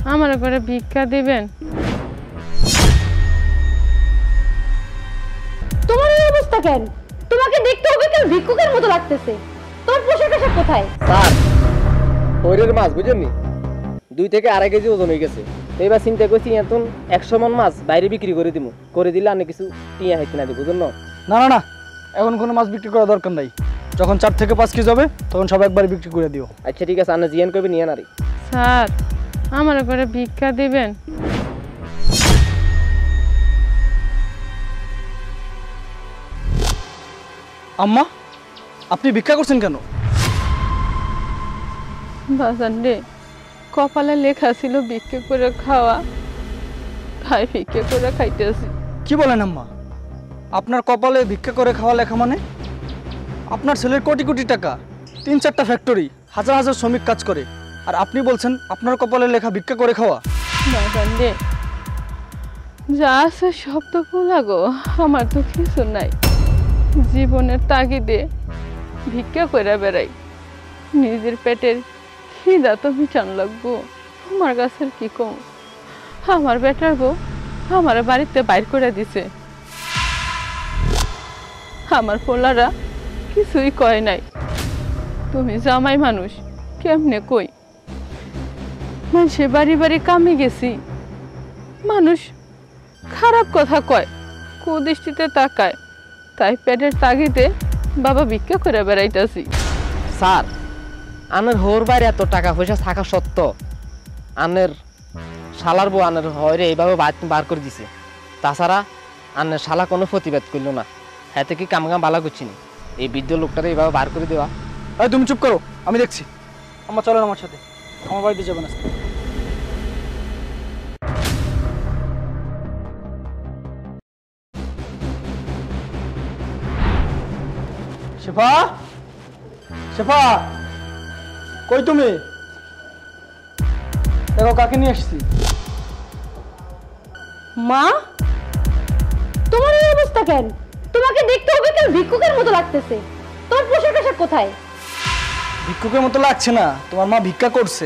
আমার করে ভিক্ষা দিবেন? তোমার এই অবস্থা কেন? তোমাকে দেখতে হবে কেন ভিক্ষুকের মতো লাগতেছে। তোমার পোশাক আশাক কোথায়? স্যার ওইরের মাছ বুঝেননি 2 থেকে 2.5 কেজি ওজন হয়ে গেছে। এবার চিন্তা করছি এখন 100 মন মাছ বাইরে বিক্রি করে দিব, করে দিলে আমি কিছু টিয়া হাইতে না দিব, বুঝুন না? না না না, এখন কোনো মাছ বিক্রি করা দরকার নাই। যখন 4 থেকে 5 কেজি হবে তখন সব একবার বিক্রি করে দিও। আচ্ছা ঠিক আছে, আপনি জিয়ান করবে নিয়ে নারি। স্যার আমার করে ভিক্ষা দিবেন? আম্মা, আপনি ভিক্ষা করছেন কেন? বাজান রে, কপালে লেখা ছিল ভিক্ষা করে খাওয়া, তাই ভিক্ষা করে খাইতেছি। কি বলেন আম্মা? আপনার কপালে ভিক্ষা করে খাওয়া লেখা মানে? আপনার ছেলের কোটি কোটি টাকা, 3-4টা ফ্যাক্টরি, হাজার হাজার শ্রমিক কাজ করে, আর আপনি বলছেন আপনার কপালে লেখা ভিক্ষা করে খাওয়া? বাজান রে, যা আছে সব তো ভোলা গো, আমার তো কিছু নাই। জীবনের তাগিদে ভিক্ষা করে বেড়াই, নিজের পেটের খিদা তো মিটান লাগবো। আমার কাছের কি কম, আমার বেটার বউ আমার বাড়িতে বাইর করে দিছে। আমার পোলারা কিছুই কয় নাই। তুমি জামাই মানুষ, কেমনে কই? মানুষে বাড়ি বাড়ি কামে গেছি, মানুষ খারাপ কথা কয়, কুদৃষ্টিতে তাকায়, তাই পেটের তাগিদে বাবা ভিক্ষা করে বেড়াইতেছি। স্যার আনের হোর বাইরে এত টাকা পয়সা থাকা সত্ত্বেও আনের শালার বউ আনের হয়রে এইভাবে বার করে দিছে। তাছাড়া আনের শালা কোনো প্রতিবাদ করল না, হাতে কি কাম বালা করছি না, এই বৃদ্ধ লোকটারে এইভাবে বার করে দেওয়া। এই তুমি চুপ করো, আমি দেখছি। আম্মা চলেন আমার সাথে, আমার বাড়িতে যাবেন আজকে। শেফা, শেফা, কই তুমি? দেখো কাকে নিয়ে আসছি। মা, তোমার এই অবস্থা কেন? তোমাকে দেখতে হবে কেন ভিক্ষুকের মতো লাগতেছে। তোমার পোশাক আশাক কোথায়? ভিক্ষুকের মতো লাগছে না, তোমার মা ভিক্ষা করছে,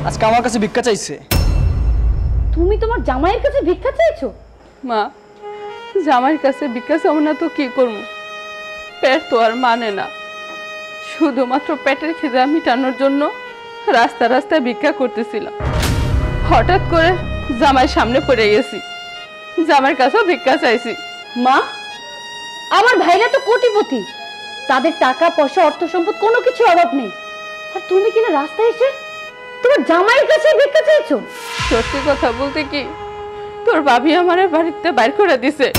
আজকে আমার কাছে ভিক্ষা চাইছে। তুমি তোমার জামাইয়ের কাছে ভিক্ষা চাইছো? মা, জামাইয়ের কাছে ভিক্ষা চাও না তো কি করবো? পেট তো আর মানে না, শুধুমাত্র পেটের খিদা মিটানোর জন্য রাস্তা রাস্তায় ভিক্ষা করতেছিলাম। হঠাৎ করে জামাইয়ের সামনে পড়ে গেছি, জামাইয়ের কাছেও ভিক্ষা চাইছি। মা, আমার ভাইরা তো কোটিপতি, তাদের টাকা পয়সা অর্থ সম্পদ কোনো কিছু অভাব নেই, আর তুমি কিনা রাস্তায় এসে তোমার জামাইয়ের কাছে ভিক্ষা চাইছো? সত্যি কথা বলতে কি, তোর ভাবি আমার বাড়িতে বাইর করে দিছে।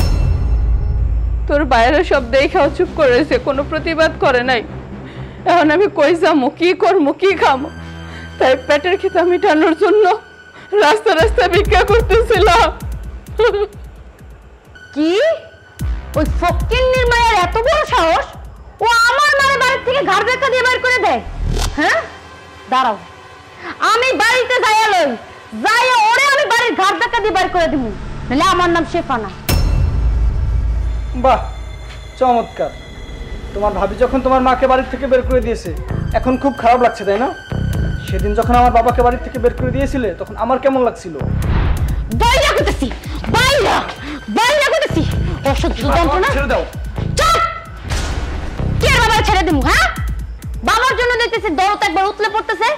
তোর বাইরে সব দেখাও চুপ করেছে, কোনো প্রতিবাদ করে নাই। এখন আমি কই যাবো, কি করবো, কি খাবো? তাই পেটের খিদা মিটানোর জন্য রাস্তা রাস্তা ভিক্ষা করতেছিলাম। কি ওই ফকিন্নির মায়ের এত বড় সাহস, ও আমার মায়ের বাড়ি থেকে ঘর ধাক্কা দিয়ে বের করে দেয়? হ্যাঁ, দাঁড়াও, আমি বাড়িতে যাইয়া লই, যাইয়া ওরে আমি বাড়ির ঘর ধাক্কা দিয়ে বের করে দিব, নাহলে আমার নাম শেফানা। বাহ, চমৎকার। তোমার ভাবি যখন তোমার মাকে বাড়ি থেকে বের করে দিয়েছে, এখন খুব খারাপ লাগছে, তাই না? সেদিন যখন আমার বাবাকে বাড়ি থেকে বের করে দিয়েছিলে তখন আমার কেমন লাগছিল? বাইরে করতেছি, বাইরে বাইরে করতেছি, অসহ্য যন্ত্রণা। ছেড়ে দাও। চুপ! কে বাবা ছেড়ে দিমু? হ্যাঁ, বাবার জন্য দেখতেছি দরদ একবার উতলে পড়তেছে,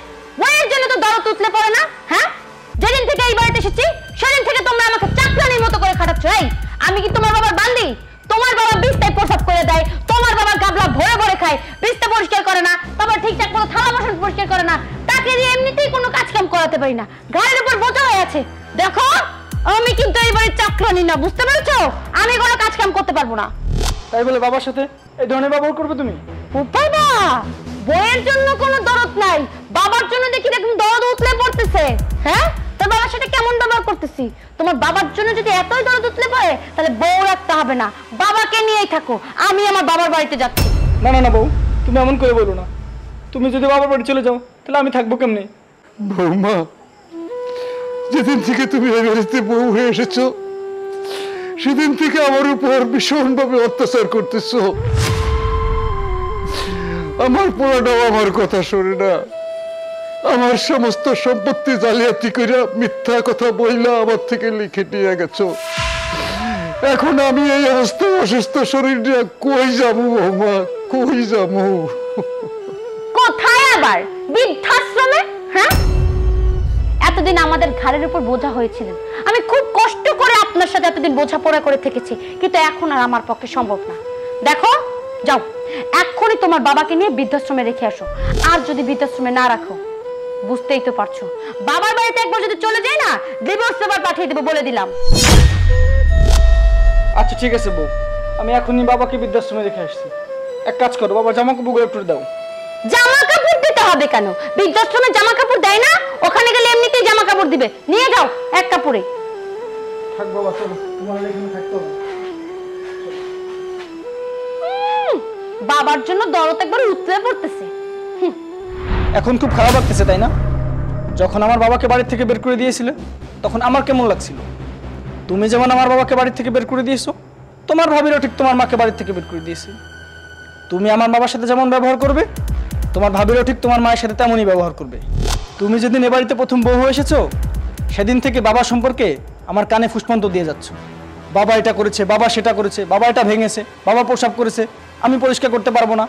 ওয়ের জন্য তো দরদ উতলে পড়ে না। হ্যাঁ, যেদিন থেকে এই বাড়িতে এসেছি সেদিন থেকে তোমরা আমাকে চাকরানির মতো করে খাটাচ্ছ। এই, আমি কি তোমার বাবার বান্দি? তোমার বাবা বিস্তায় প্রসাব করে দেয়, তোমার বাবা গাবলা ভরে ভরে খায়, বিস্তা পরিষ্কার করে না, তারপর ঠিকঠাক মতো থালা বাসন পরিষ্কার করে না, তাকে দিয়ে এমনিতেই কোনো কাজ কাম করাতে পারি না, ঘাড়ের উপর বোঝা হয়ে আছে। দেখো, আমি কিন্তু এই বাড়ির চাকরানি না, বুঝতে পেরেছো? আমি কোনো কাজ কাম করতে পারবো না। তাই বলে বাবার সাথে এই ধরনের ব্যবহার করবে তুমি? উপায় না, বইয়ের জন্য কোনো দরদ নাই, বাবার জন্য দেখি দেখুন দরদ উতলে পড়তেছে। হ্যাঁ, তোর বাবার সাথে কেমন ব্যবহার করতেছি? তোমার বাবার জন্য যদি এতই দরদ উতলে পড়ে তাহলে বউ রাখতে হবে না, বাবাকে নিয়েই থাকো। আমি আমার বাবার বাড়িতে যাচ্ছি। না না না বউ, তুমি এমন করে বলো না। তুমি যদি বাবার বাড়ি চলে যাও তাহলে আমি থাকবো কেমনে? বৌমা, যেদিন থেকে তুমি এই বাড়িতে বউ হয়ে এসেছো সেদিন থেকে আমার উপর ভীষণভাবে অত্যাচার করতেছো। আমার পোলাটাও আমার কথা শোনে না, আমার সমস্ত সম্পত্তি জালিয়াতি কইরা মিথ্যা কথা বইলা আমার থেকে লিখে নিয়ে গেছো। এখন আমি এই অবস্থায় অসুস্থ শরীর নিয়ে কই যাবো বৌমা, কই যাবো? কোথায় আবার? বৃদ্ধাশ্রমে? হ্যাঁ, এতদিন আমাদের ঘাড়ের উপর বোঝা হয়েছিলেন। আমি খুব কষ্ট করে আপনার সাথে এতদিন বোঝাপড়া করে থেকেছি, কিন্তু এখন আর আমার পক্ষে সম্ভব না। দেখো, যাও এক্ষুনি তোমার বাবাকে নিয়ে বৃদ্ধাশ্রমে রেখে আসো। আর যদি বৃদ্ধাশ্রমে না রাখো, বুঝতেই তো পারছো, বাবার বাড়িতে একবার যদি চলে যাই না, ডিভোর্স পেপার পাঠিয়ে দেবো বলে দিলাম। আচ্ছা ঠিক আছে বউ, আমি এখনই বাবাকে বৃদ্ধাশ্রমে রেখে আসছি। এক কাজ করো, বাবা জামা কাপড় একটু দাও। জামা কাপড় দিতে হবে কেন? বৃদ্ধাশ্রমে জামা কাপড় দেয় না? ওখানে গেলে এমনিতেই জামা কাপড় দিবে, নিয়ে যাও এক কাপড়ে। থাক বাবা, চলো, তোমার এখানে থাকতে হবে। বাবার জন্য দরদ একবার উতলে পড়তেছে। এখন খুব খারাপ লাগতেছে তাই না? যখন আমার বাবাকে বাড়ি থেকে বের করে দিয়েছিলে তখন আমার কেমন লাগছিল? তুমি যেমন আমার বাবাকে বাড়ি থেকে বের করে দিয়েছো, তোমার ভাবিরও ঠিক তোমার মাকে বাড়ি থেকে বের করে দিয়েছে। তুমি আমার বাবার সাথে যেমন ব্যবহার করবে, তোমার ভাবিরও ঠিক তোমার মায়ের সাথে তেমনই ব্যবহার করবে। তুমি যেদিন এ বাড়িতে প্রথম বউ হয়ে এসেছো, সেদিন থেকে বাবা সম্পর্কে আমার কানে ফুসপন্ত দিয়ে যাচ্ছ। বাবা এটা করেছে, বাবা সেটা করেছে, বাবা এটা ভেঙেছে, বাবা প্রসাব করেছে, আমি পরিষ্কার করতে পারবো না।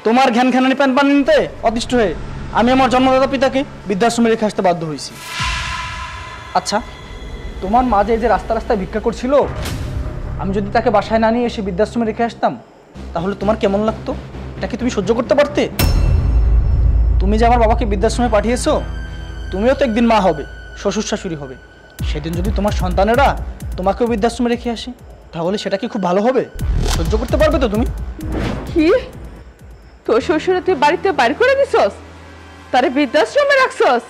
তোমার ঘ্যান ঘ্যানানি প্যান পানি নিতে অতিষ্ঠ হয়ে আমি আমার জন্মদাতা পিতাকে বৃদ্ধাশ্রমে রেখে আসতে বাধ্য হয়েছি। আচ্ছা, তোমার মা যে রাস্তা রাস্তায় ভিক্ষা করছিল, আমি যদি তাকে বাসায় না নিয়ে এসে বৃদ্ধাশ্রমে রেখে আসতাম, তাহলে তোমার কেমন লাগতো? এটা কি তুমি সহ্য করতে পারতে? তুমি যে আমার বাবাকে বৃদ্ধাশ্রমে পাঠিয়েছো, তুমিও তো একদিন মা হবে, শ্বশুর শাশুড়ি হবে। সেদিন যদি তোমার সন্তানেরা তোমাকেও বৃদ্ধাশ্রমে রেখে আসে, তাহলে সেটা কি খুব ভালো হবে? সহ্য করতে পারবে তো তুমি? কি, তোর শ্বশুরে তুই বাড়িতে বাইর করে দিছস, তারে বৃদ্ধাশ্রমে রাখছস?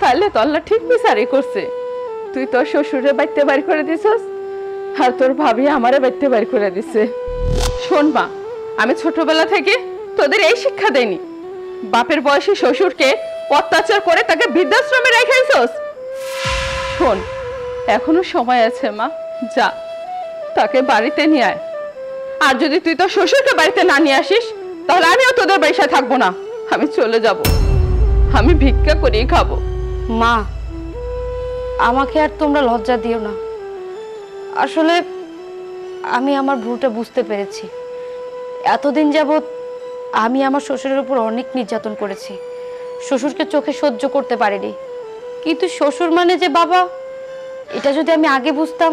তাহলে তো আল্লাহ ঠিক বিচারই করছে। তুই তোর শ্বশুরে বাড়িতে বাইর করে দিছস, আর তোর ভাবি আমারে বাড়িতে বাইর করে দিছে। শোন মা, আমি ছোটবেলা থেকে তোদের এই শিক্ষা দেইনি? বাপের বয়সী শ্বশুরকে অত্যাচার করে তাকে বৃদ্ধাশ্রমে রেখাইছস? শোন, এখনো সময় আছে মা, যা তাকে বাড়িতে নিয়ে আয়। আর যদি তুই তোর শ্বশুরকে বাড়িতে না নিয়ে আসিস, তাহলে আমিও তোদের বাসায় থাকবো না, আমি চলে যাব, আমি ভিক্ষা করেই খাবো। মা, আমাকে আর তোমরা লজ্জা দিও না। আসলে আমি আমার ভুলটা বুঝতে পেরেছি। এতদিন যাবৎ আমি আমার শ্বশুরের উপর অনেক নির্যাতন করেছি, শ্বশুরকে চোখে সহ্য করতে পারিনি। কিন্তু শ্বশুর মানে যে বাবা, এটা যদি আমি আগে বুঝতাম,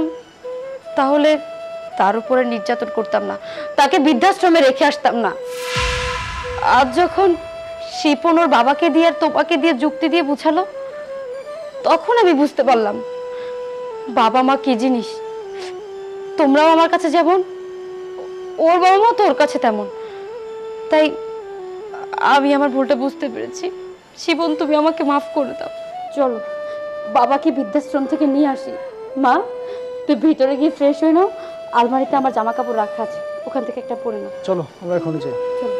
তাহলে তার উপরে নির্যাতন করতাম না, তাকে বৃদ্ধাশ্রমে রেখে আসতাম না। আজ যখন শিপন ওর বাবাকে দিয়ে আর তোমাকে দিয়ে যুক্তি দিয়ে বুঝালো, তখন আমি বুঝতে পারলাম বাবা মা কি জিনিস। তোমরাও আমার কাছে যেমন, ওর বাবা মা তো ওর কাছে তেমন। তাই আমি আমার ভুলটা বুঝতে পেরেছি। শিবন, তুমি আমাকে মাফ করে দাও। চলো বাবাকে বৃদ্ধাশ্রম থেকে নিয়ে আসি। মা, তুই ভিতরে গিয়ে ফ্রেশ হয়ে নাও, আলমারিতে আমার জামা কাপড় রাখা আছে, ওখান থেকে একটা পরে নাও। চলো আমরা এখন যাই। চলো।